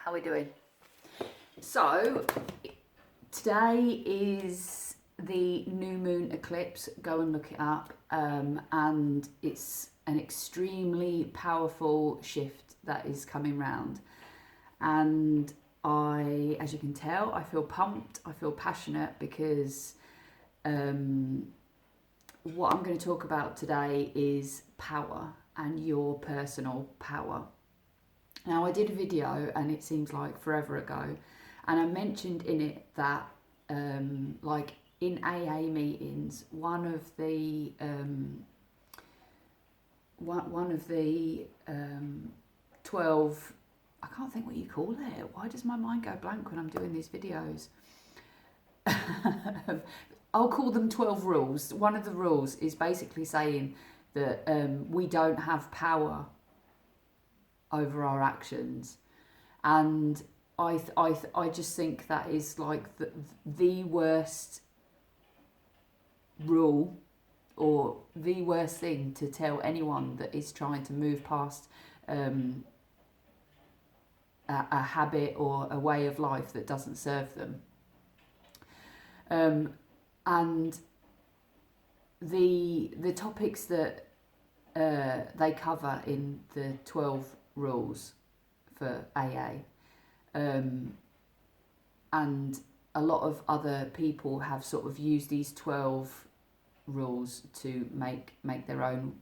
How are we doing? So, today is the new moon eclipse. Go and look it up. And it's an extremely powerful shift that is coming round. And as you can tell, I feel pumped. I feel passionate because what I'm going to talk about today is power and your personal power. Now, I did a video, and it seems like forever ago, and I mentioned in it that, like in AA meetings, one of the 12, I can't think what you call it. Why does my mind go blank when I'm doing these videos? I'll call them 12 rules. One of the rules is basically saying that we don't have power over our actions, and I just think that is like the worst rule, or the worst thing to tell anyone that is trying to move past a habit or a way of life that doesn't serve them. And the topics that they cover in the 12 rules for AA, and a lot of other people have sort of used these 12 rules to make their own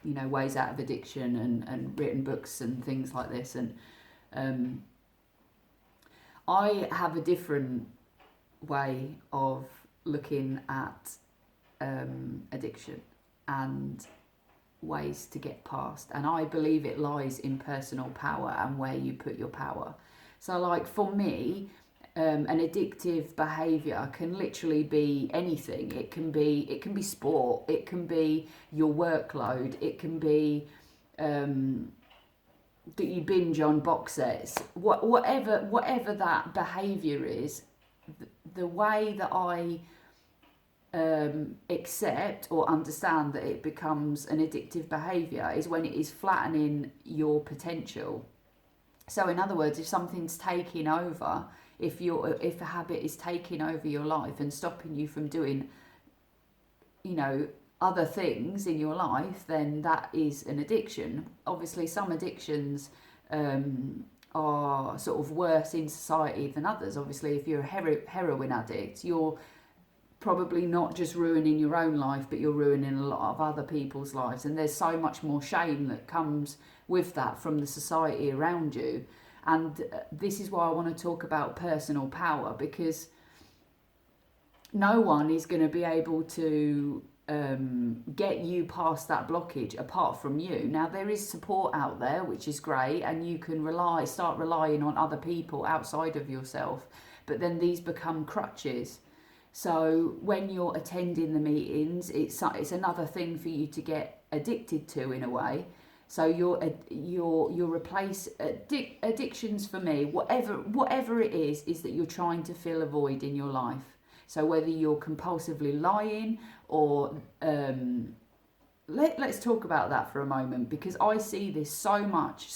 ways out of addiction, and written books and things like this. And I have a different way of looking at addiction and ways to get past, and I believe it lies in personal power and where you put your power. So like for me, an addictive behavior can literally be anything. It can be sport, it can be your workload, it can be that you binge on box sets, whatever that behavior is. The way that I accept or understand that it becomes an addictive behaviour is when it is flattening your potential. So in other words, if something's taking over, if a habit is taking over your life and stopping you from doing other things in your life, then that is an addiction. Obviously some addictions are sort of worse in society than others. Obviously if you're a heroin addict, you're probably not just ruining your own life, but you're ruining a lot of other people's lives, and there's so much more shame that comes with that from the society around you. And this is why I want to talk about personal power, because no one is going to be able to get you past that blockage apart from you. Now there is support out there, which is great, and you can start relying on other people outside of yourself, but then these become crutches. So when you're attending the meetings, it's another thing for you to get addicted to in a way. So you replace addictions for me, whatever it is that you're trying to fill a void in your life. So whether you're compulsively lying or let's talk about that for a moment, because I see this so much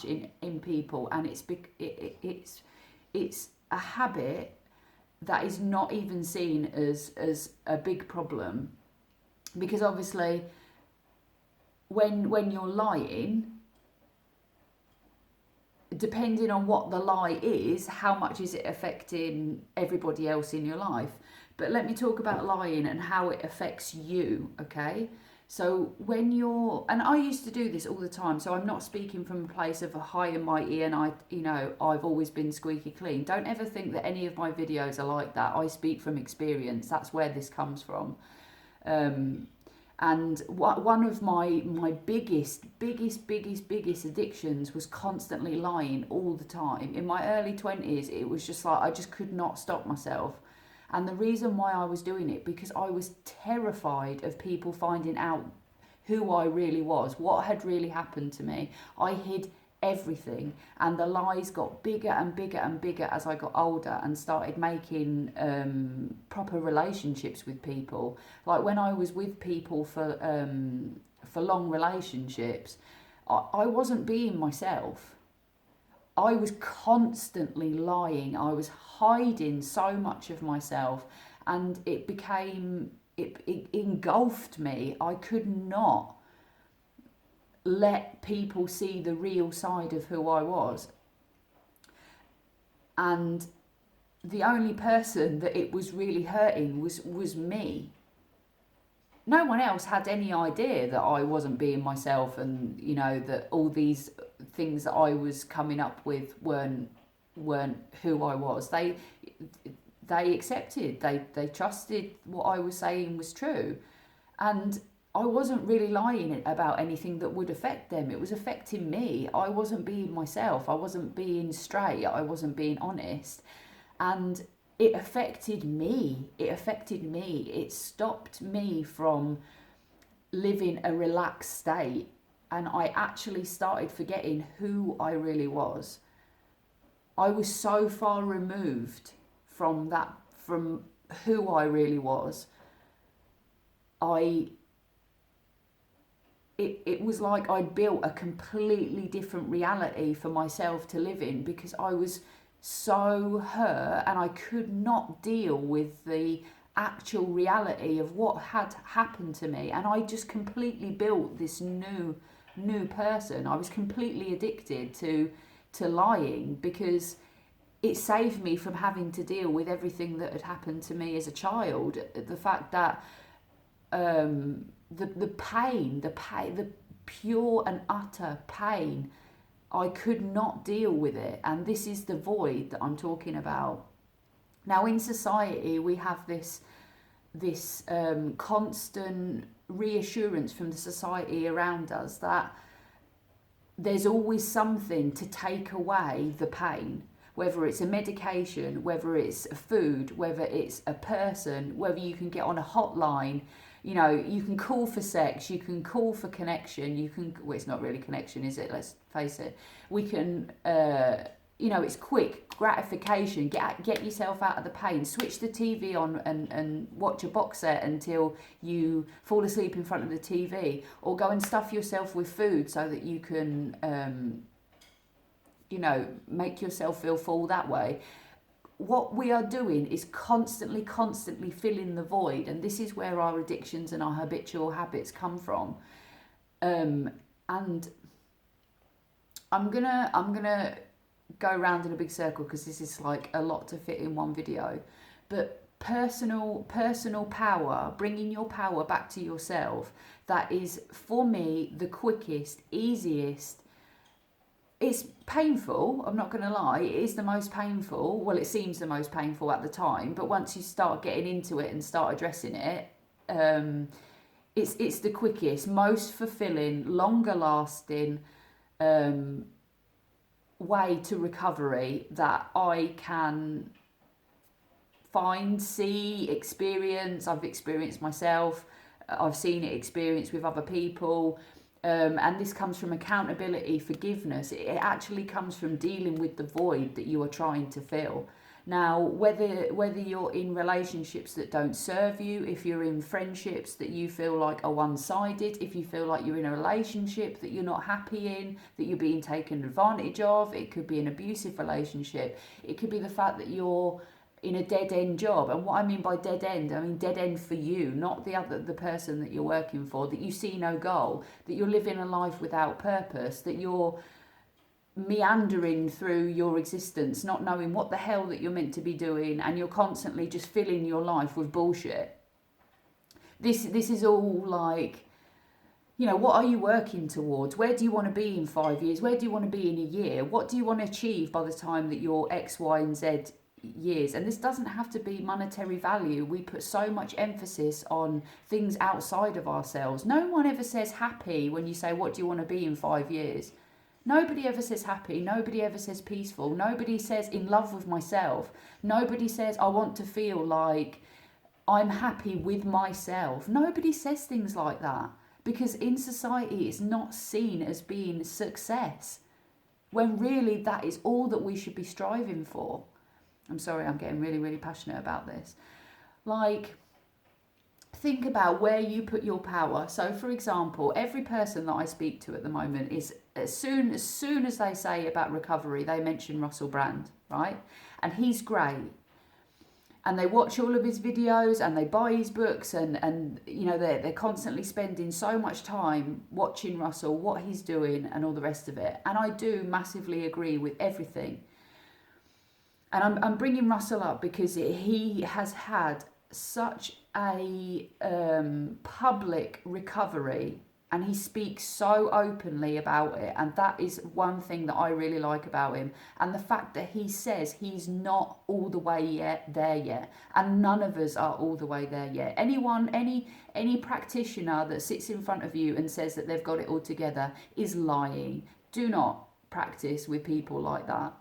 in people, and it's a habit that is not even seen as a big problem, because obviously when you're lying, depending on what the lie is, how much is it affecting everybody else in your life. But let me talk about lying and how it affects you, okay? So and I used to do this all the time, so I'm not speaking from a place of a high and mighty and I've always been squeaky clean. Don't ever think that any of my videos are like that. I speak from experience. That's where this comes from. And one of my biggest addictions was constantly lying all the time. In my early 20s, it was just like I just could not stop myself. And the reason why I was doing it, because I was terrified of people finding out who I really was, what had really happened to me. I hid everything, and the lies got bigger and bigger and bigger as I got older and started making proper relationships with people. Like when I was with people for long relationships, I wasn't being myself. I was constantly lying. I was hiding so much of myself, and it engulfed me. I could not let people see the real side of who I was. And the only person that it was really hurting was me. No one else had any idea that I wasn't being myself, and that all these things that I was coming up with weren't who I was. They accepted, they trusted what I was saying was true, and I wasn't really lying about anything that would affect them. It was affecting me. I wasn't being myself. I wasn't being straight. I wasn't being honest, and it affected me. It stopped me from living a relaxed state, and I actually started forgetting who I really was. I was so far removed from who I really was. It was like I'd built a completely different reality for myself to live in, because I was so hurt and I could not deal with the actual reality of what had happened to me, and I just completely built this new person. I was completely addicted to lying, because it saved me from having to deal with everything that had happened to me as a child. The fact that the pain, the pure and utter pain, I could not deal with it, and this is the void that I'm talking about. Now, in society, we have this constant reassurance from the society around us that there's always something to take away the pain, whether it's a medication, whether it's a food, whether it's a person, whether you can get on a hotline. You can call for sex, you can call for connection, well, it's not really connection, is it? Let's face it. We can, it's quick gratification. Get yourself out of the pain. Switch the TV on and watch a box set until you fall asleep in front of the TV, or go and stuff yourself with food so that you can, make yourself feel full that way. What we are doing is constantly filling the void, and this is where our addictions and our habitual habits come from. And I'm gonna go around in a big circle, because this is like a lot to fit in one video. But personal power, bringing your power back to yourself, that is, for me, the quickest, easiest. It's painful, I'm not going to lie, it is the most painful. Well, it seems the most painful at the time, but once you start getting into it and start addressing it, it's the quickest, most fulfilling, longer lasting way to recovery that I can find, see, experience. I've experienced myself, I've seen it experienced with other people. And this comes from accountability, forgiveness. It actually comes from dealing with the void that you are trying to fill. Now, whether you're in relationships that don't serve you, if you're in friendships that you feel like are one-sided, if you feel like you're in a relationship that you're not happy in, that you're being taken advantage of, it could be an abusive relationship. It could be the fact that you're in a dead-end job. And what I mean by dead end, I mean dead end for you, not the person that you're working for, that you see no goal, that you're living a life without purpose, that you're meandering through your existence, not knowing what the hell that you're meant to be doing, and you're constantly just filling your life with bullshit. This is all like, what are you working towards? Where do you want to be in 5 years? Where do you want to be in a year? What do you want to achieve by the time that you're X, Y, and Z years? And this doesn't have to be monetary value. We put so much emphasis on things outside of ourselves. No one ever says happy when you say, what do you want to be in 5 years? Nobody ever says happy. Nobody ever says peaceful. Nobody says in love with myself. Nobody says I want to feel like I'm happy with myself. Nobody says things like that, because in society it's not seen as being success, when really that is all that we should be striving for. I'm sorry, I'm getting really, really passionate about this. Like, think about where you put your power. So, for example, every person that I speak to at the moment is as soon as they say about recovery, they mention Russell Brand, right? And he's great. And they watch all of his videos and they buy his books, and you know, they're constantly spending so much time watching Russell, what he's doing and all the rest of it. And I do massively agree with everything. And I'm bringing Russell up because he has had such a public recovery, and he speaks so openly about it, and that is one thing that I really like about him. And the fact that he says he's not all the way there yet, and none of us are all the way there yet. Any practitioner that sits in front of you and says that they've got it all together is lying. Do not practice with people like that.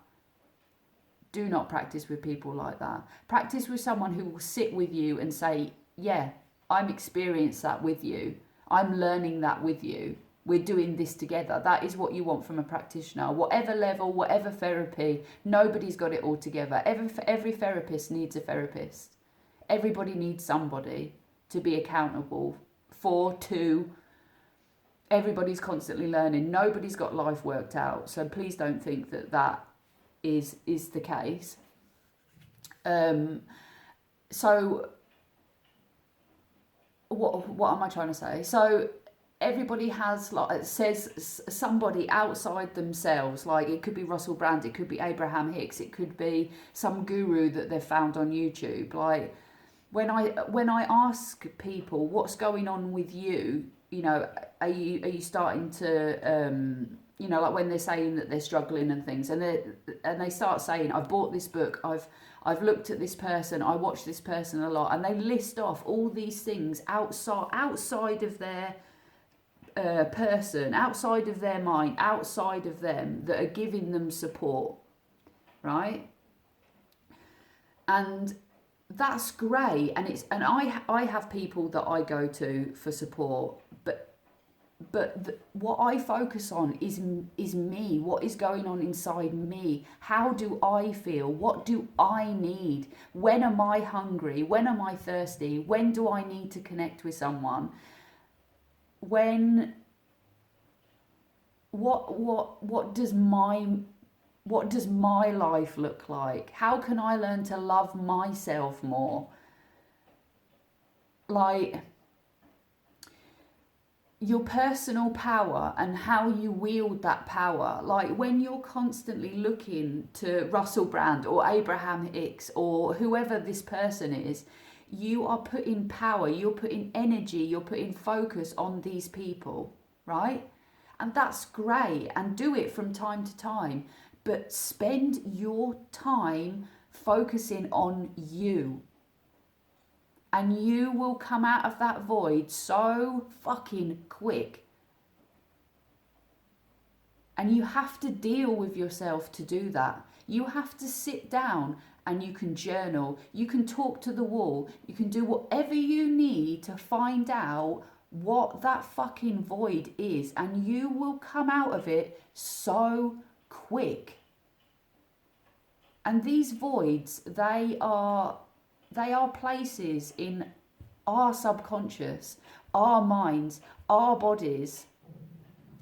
Do not practice with people like that. Practice with someone who will sit with you and say, yeah, I'm experienced that with you. I'm learning that with you. We're doing this together. That is what you want from a practitioner. Whatever level, whatever therapy, nobody's got it all together. Every therapist needs a therapist. Everybody needs somebody to be accountable for, to. Everybody's constantly learning. Nobody's got life worked out. So please don't think that is the case. So what am I trying to say? So everybody has, like, says somebody outside themselves, like it could be Russell Brand, it could be Abraham Hicks, it could be some guru that they've found on YouTube. Like when I ask people what's going on with you, you know, are you starting to you know, like when they're saying that they're struggling and things, and they start saying, I've bought this book, I've looked at this person, I watch this person a lot, and they list off all these things outside of their person, outside of their mind, outside of them, that are giving them support, right? And that's great, and I have people that I go to for support, but what I focus on is me. What is going on inside me? How do I feel? What do I need? When am I hungry? When am I thirsty? When do I need to connect with someone? When what does my life look like? How can I learn to love myself more? Like, your personal power and how you wield that power. Like when you're constantly looking to Russell Brand or Abraham Hicks or whoever this person is, you are putting power, you're putting energy, you're putting focus on these people, right? And that's great, and do it from time to time, but spend your time focusing on you. And you will come out of that void so fucking quick. And you have to deal with yourself to do that. You have to sit down and you can journal. You can talk to the wall. You can do whatever you need to find out what that fucking void is. And you will come out of it so quick. And these voids, they are places in our subconscious, our minds, our bodies,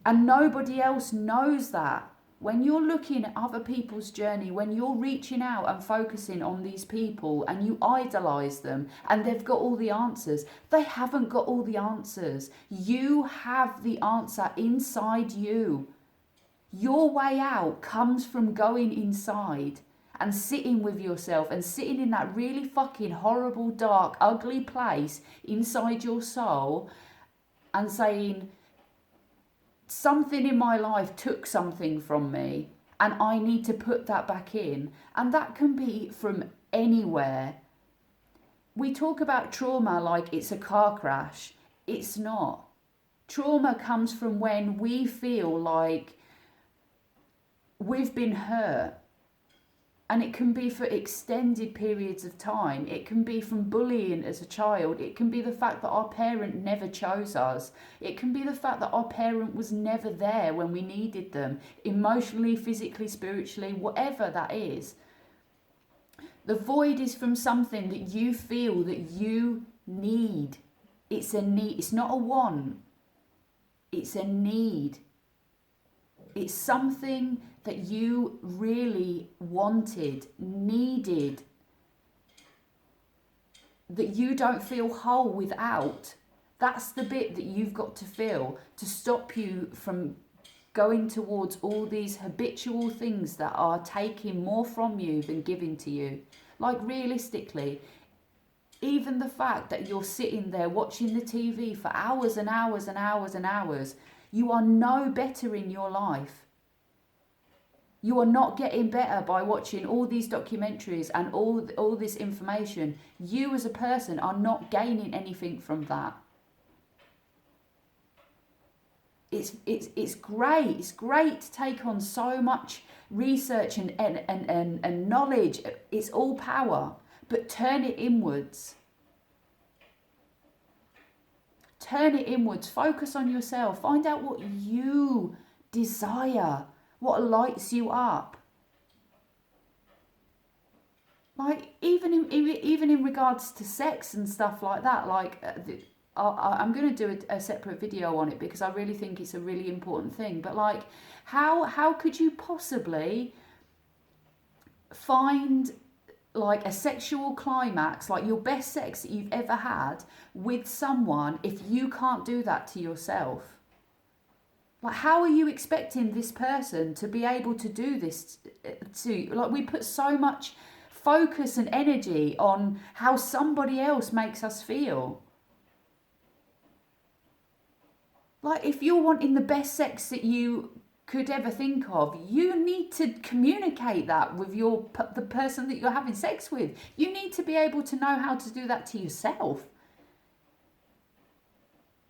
and nobody else knows that. When you're looking at other people's journey, when you're reaching out and focusing on these people and you idolize them and they've got all the answers, they haven't got all the answers. You have the answer inside you. Your way out comes from going inside and sitting with yourself and sitting in that really fucking horrible, dark, ugly place inside your soul and saying, something in my life took something from me and I need to put that back in. And that can be from anywhere. We talk about trauma like it's a car crash. It's not. Trauma comes from when we feel like we've been hurt. And it can be for extended periods of time. It can be from bullying as a child. It can be the fact that our parent never chose us. It can be the fact that our parent was never there when we needed them, emotionally, physically, spiritually, whatever that is. The void is from something that you feel that you need. It's a need. It's not a want. It's a need. it's something that you really wanted, needed, that you don't feel whole without. That's the bit that you've got to feel to stop you from going towards all these habitual things that are taking more from you than giving to you. Like, realistically, even the fact that you're sitting there watching the TV for hours and hours and hours and hours, you are no better in your life. You are not getting better by watching all these documentaries and all this information. You as a person are not gaining anything from that. It's great. It's great to take on so much research and knowledge. It's all power, but turn it inwards. Turn it inwards. Focus on yourself. Find out what you desire, what lights you up. Like, even in regards to sex and stuff like that, like, I'm going to do a separate video on it because I really think it's a really important thing. But like, how could you possibly find like a sexual climax, like your best sex that you've ever had with someone, if you can't do that to yourself? Like, how are you expecting this person to be able to do this to, like, we put so much focus and energy on how somebody else makes us feel. Like, if you're wanting the best sex that you could ever think of, you need to communicate that with the person that you're having sex with. You need to be able to know how to do that to yourself.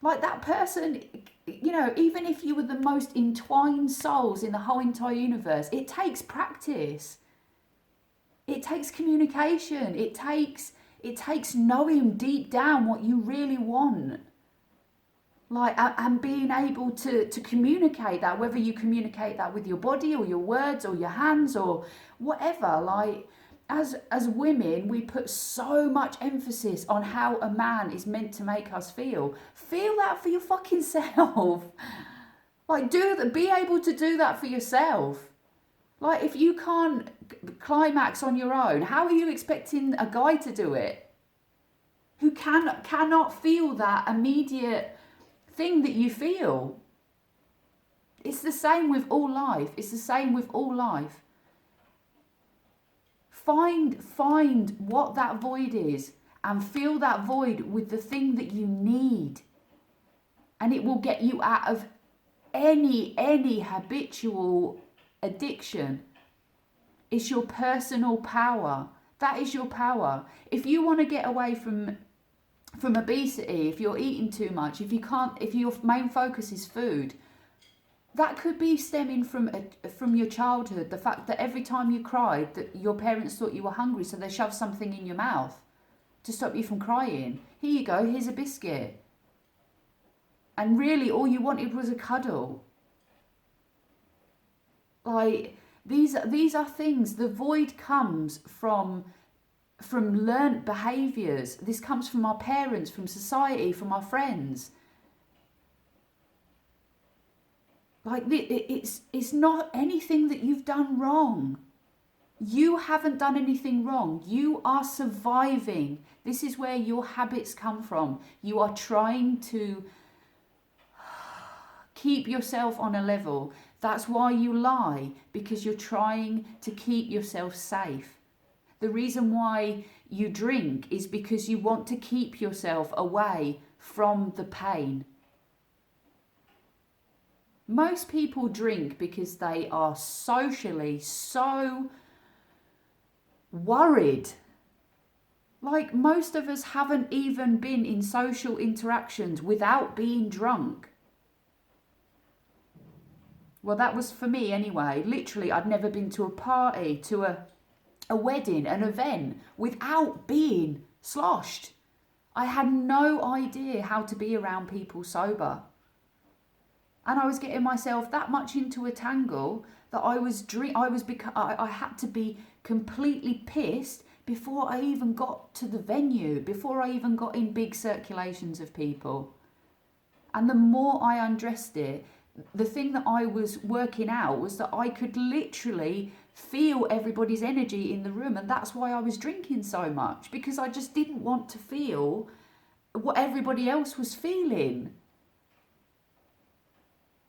Like, that person, you know, even if you were the most entwined souls in the whole entire universe, it takes practice. It takes communication. It takes knowing deep down what you really want. Like, and being able to communicate that, whether you communicate that with your body or your words or your hands or whatever. Like, as women, we put so much emphasis on how a man is meant to make us feel. Feel that for your fucking self. Like, be able to do that for yourself. Like, if you can't climax on your own, how are you expecting a guy to do it? Who cannot feel that immediate thing that you feel. It's the same with all life. It's the same with all life. Find what that void is and fill that void with the thing that you need. And it will get you out of any habitual addiction. It's your personal power. That is your power. If you want to get away from obesity, if you're eating too much, if your main focus is food, that could be stemming from your childhood. The fact that every time you cried, that your parents thought you were hungry, so they shoved something in your mouth to stop you from crying. Here you go, here's a biscuit. And really, all you wanted was a cuddle. Like, these are things. The void comes from learnt behaviours. This comes from our parents, from society, from our friends. Like, it's not anything that you've done wrong. You haven't done anything wrong. You are surviving. This is where your habits come from. You are trying to keep yourself on a level. That's why you lie, because you're trying to keep yourself safe. The reason why you drink is because you want to keep yourself away from the pain. Most people drink because they are socially so worried. Like, most of us haven't even been in social interactions without being drunk. Well, that was for me anyway. Literally, I'd never been to a party, to a wedding, an event, without being sloshed. I had no idea how to be around people sober. And I was getting myself that much into a tangle that I had to be completely pissed before I even got to the venue, before I even got in big circulations of people. And the more I undressed it, the thing that I was working out was that I could literally feel everybody's energy in the room, and that's why I was drinking so much, because I just didn't want to feel what everybody else was feeling.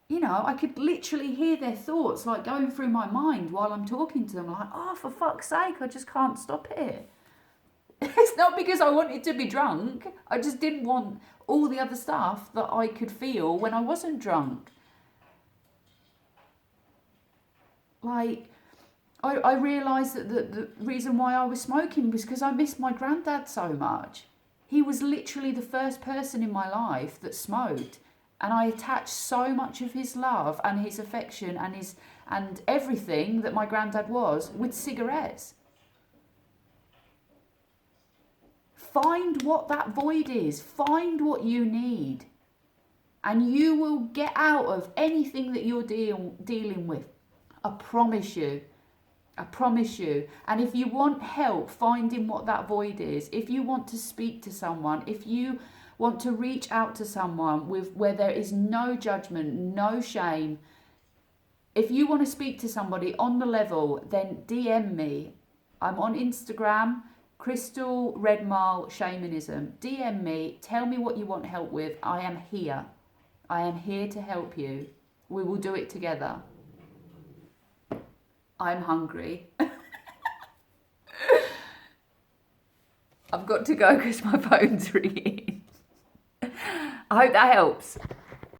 You know, I could literally hear their thoughts like going through my mind while I'm talking to them, like, oh, for fuck's sake, I just can't stop it. It's not because I wanted to be drunk, I just didn't want all the other stuff that I could feel when I wasn't drunk. Like, I realised that the reason why I was smoking was because I missed my granddad so much. He was literally the first person in my life that smoked. And I attached so much of his love and his affection and everything that my granddad was with cigarettes. Find what that void is. Find what you need. And you will get out of anything that you're dealing with. I promise you. I promise you. And if you want help finding what that void is, if you want to speak to someone, if you want to reach out to someone where there is no judgment, no shame, if you want to speak to somebody on the level, then DM me. I'm on Instagram, Crystal Redmile Shamanism. DM me, tell me what you want help with. I am here. I am here to help you. We will do it together. I'm hungry. I've got to go because my phone's ringing. I hope that helps.